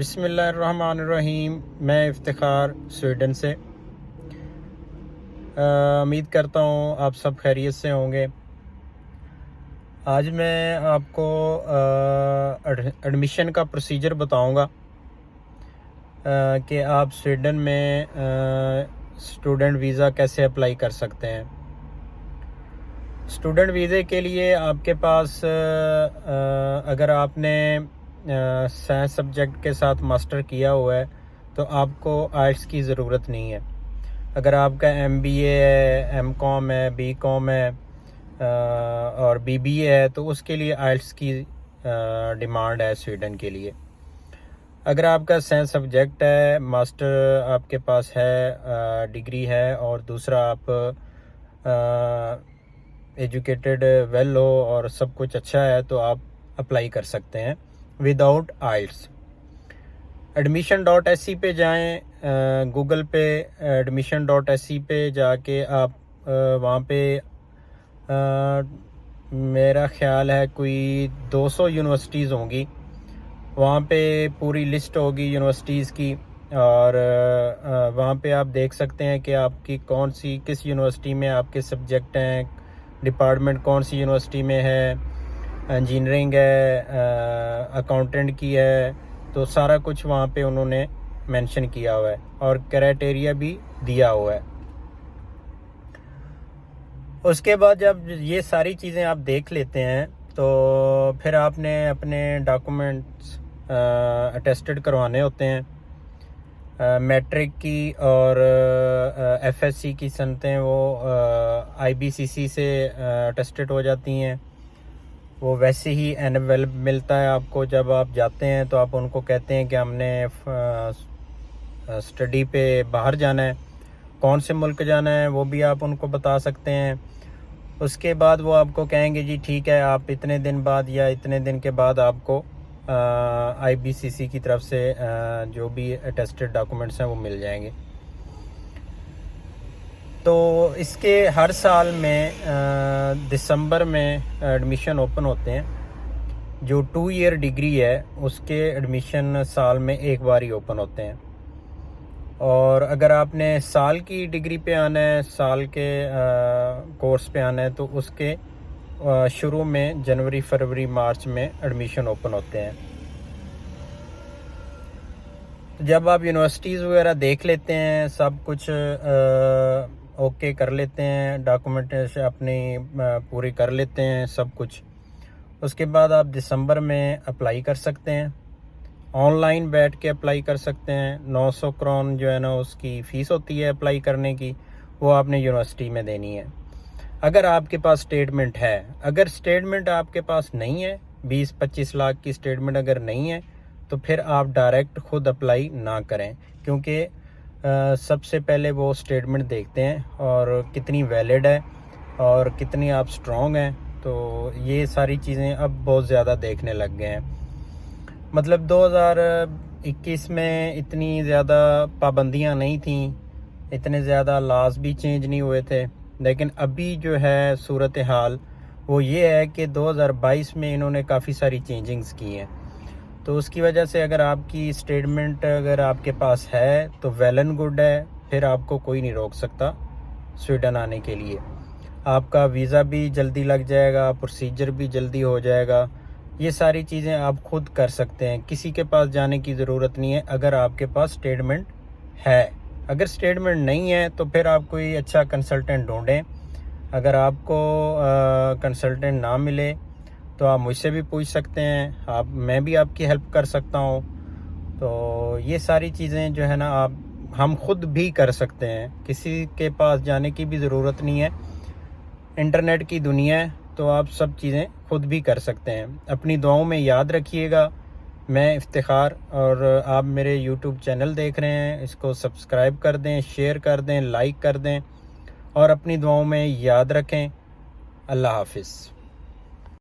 بسم اللہ الرحمن الرحیم۔ میں افتخار سویڈن سے امید کرتا ہوں آپ سب خیریت سے ہوں گے۔ آج میں آپ کو ایڈمیشن کا پروسیجر بتاؤں گا کہ آپ سویڈن میں اسٹوڈنٹ ویزا کیسے اپلائی کر سکتے ہیں۔ اسٹوڈنٹ ویزے کے لیے آپ کے پاس اگر آپ نے سائنس سبجیکٹ کے ساتھ ماسٹر کیا ہوا ہے تو آپ کو آئلٹس کی ضرورت نہیں ہے۔ اگر آپ کا ایم بی اے ہے، ایم کام ہے، بی کام ہے اور بی بی اے ہے تو اس کے لیے آئلٹس کی ڈیمانڈ ہے سویڈن کے لیے۔ اگر آپ کا سائنس سبجیکٹ ہے، ماسٹر آپ کے پاس ہے، ڈگری ہے، اور دوسرا آپ ایجوکیٹڈ ویل ہو اور سب کچھ اچھا ہے تو آپ اپلائی کر سکتے ہیں وداؤٹ آئلٹس۔ admission.se پہ جائیں، گوگل پہ admission.se پہ جا کے آپ وہاں پہ میرا خیال ہے کوئی 200 یونیورسٹیز ہوں گی، وہاں پہ پوری لسٹ ہوگی یونیورسٹیز کی، اور وہاں پہ آپ دیکھ سکتے ہیں کہ آپ کی کس یونیورسٹی میں آپ کے سبجیکٹ ہیں، ڈپارٹمنٹ کون سی یونیورسٹی میں ہے، انجینئرنگ ہے، اکاؤنٹنٹ کی ہے، تو سارا کچھ وہاں پہ انہوں نے مینشن کیا ہوا ہے اور کرائٹیریا بھی دیا ہوا ہے۔ اس کے بعد جب یہ ساری چیزیں آپ دیکھ لیتے ہیں تو پھر آپ نے اپنے ڈاکومنٹس اٹیسٹڈ کروانے ہوتے ہیں۔ میٹرک کی اور ایف ایس سی کی سنتیں وہ آئی بی سی سی سے اٹیسٹڈ ہو جاتی ہیں۔ وہ ویسے ہی اینویل ملتا ہے آپ کو، جب آپ جاتے ہیں تو آپ ان کو کہتے ہیں کہ ہم نے اسٹڈی پہ باہر جانا ہے، کون سے ملک جانا ہے وہ بھی آپ ان کو بتا سکتے ہیں۔ اس کے بعد وہ آپ کو کہیں گے جی ٹھیک ہے، آپ اتنے دن بعد یا اتنے دن کے بعد آپ کو آئی بی سی سی کی طرف سے جو بھی اٹیسٹڈ ڈاکومنٹس ہیں وہ مل جائیں گے۔ تو اس کے ہر سال میں دسمبر میں ایڈمیشن اوپن ہوتے ہیں۔ جو 2 ایئر ڈگری ہے اس کے ایڈمیشن سال میں ایک بار ہی اوپن ہوتے ہیں، اور اگر آپ نے سال کی ڈگری پہ آنا ہے، سال کے کورس پہ آنا ہے تو اس کے شروع میں جنوری، فروری، مارچ میں ایڈمیشن اوپن ہوتے ہیں۔ جب آپ یونیورسٹیز وغیرہ دیکھ لیتے ہیں، سب کچھ اوکے کر لیتے ہیں، ڈاکومنٹیشن اپنی پوری کر لیتے ہیں سب کچھ، اس کے بعد آپ دسمبر میں اپلائی کر سکتے ہیں۔ آن لائن بیٹھ کے اپلائی کر سکتے ہیں۔ 900 کرون جو ہے نا اس کی فیس ہوتی ہے اپلائی کرنے کی، وہ آپ نے یونیورسٹی میں دینی ہے اگر آپ کے پاس اسٹیٹمنٹ ہے۔ اگر اسٹیٹمنٹ آپ کے پاس نہیں ہے، 20-25 لاکھ کی اسٹیٹمنٹ اگر نہیں ہے تو پھر آپ ڈائریکٹ خود اپلائی نہ کریں، کیونکہ سب سے پہلے وہ اسٹیٹمنٹ دیکھتے ہیں اور کتنی ویلڈ ہے اور کتنی آپ اسٹرانگ ہیں، تو یہ ساری چیزیں اب بہت زیادہ دیکھنے لگ گئے ہیں۔ مطلب 2021 میں اتنی زیادہ پابندیاں نہیں تھیں، اتنے زیادہ لاز بھی چینج نہیں ہوئے تھے، لیکن ابھی جو ہے صورتحال وہ یہ ہے کہ 2022 میں انہوں نے کافی ساری چینجنگز کی ہیں، تو اس کی وجہ سے اگر آپ کی اسٹیٹمنٹ اگر آپ کے پاس ہے تو ویل اینڈ گڈ ہے، پھر آپ کو کوئی نہیں روک سکتا سویڈن آنے کے لیے۔ آپ کا ویزا بھی جلدی لگ جائے گا، پروسیجر بھی جلدی ہو جائے گا، یہ ساری چیزیں آپ خود کر سکتے ہیں، کسی کے پاس جانے کی ضرورت نہیں ہے اگر آپ کے پاس اسٹیٹمنٹ ہے۔ اگر اسٹیٹمنٹ نہیں ہے تو پھر آپ کوئی اچھا کنسلٹنٹ ڈھونڈیں۔ اگر آپ کو کنسلٹنٹ نہ ملے تو آپ مجھ سے بھی پوچھ سکتے ہیں، میں بھی آپ کی ہیلپ کر سکتا ہوں۔ تو یہ ساری چیزیں جو ہے نا ہم خود بھی کر سکتے ہیں، کسی کے پاس جانے کی بھی ضرورت نہیں ہے۔ انٹرنیٹ کی دنیا ہے تو آپ سب چیزیں خود بھی کر سکتے ہیں۔ اپنی دعاؤں میں یاد رکھیے گا۔ میں افتخار، اور آپ میرے یوٹیوب چینل دیکھ رہے ہیں، اس کو سبسکرائب کر دیں، شیئر کر دیں، لائک کر دیں، اور اپنی دعاؤں میں یاد رکھیں۔ اللہ حافظ۔